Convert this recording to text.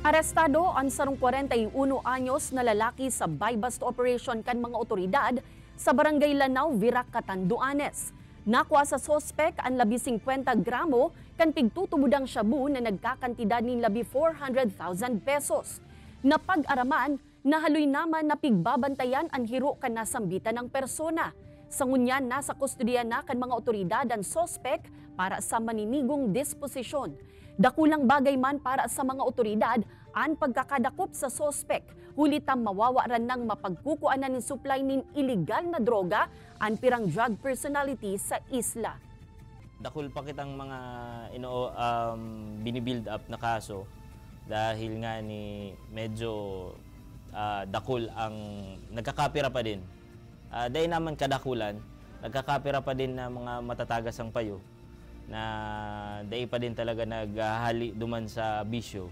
Arestado ang sarong 41 anyos na lalaki sa buy-bust operation kan mga otoridad sa Barangay Lanao, Virac, Catanduanes. Nakuha sa sospek ang labi 50 gramo kan pigtutubudang shabu na nagkakantidad ng labi 400,000 pesos. Napag-araman, nahaloy naman na pigbabantayan ang hiro kan nasambitan ng persona. Sa ngunyan, nasa kustodiya na kan mga otoridad ang sospek para sa maninigong disposisyon. Dakulang bagay man para sa mga otoridad ang pagkakadakop sa sospek, hulitang mawawaran ng mapagkukuanan ng supply ng illegal na droga ang pirang drug personality sa isla. Dakul pa kitang mga binibuild up na kaso dahil nga ni medyo dakul ang nagkakapira pa din. Dahil naman kadakulan, nagkakapira pa din na mga matatagas ang payo na dahil pa din talaga naghahali duman sa bisyo.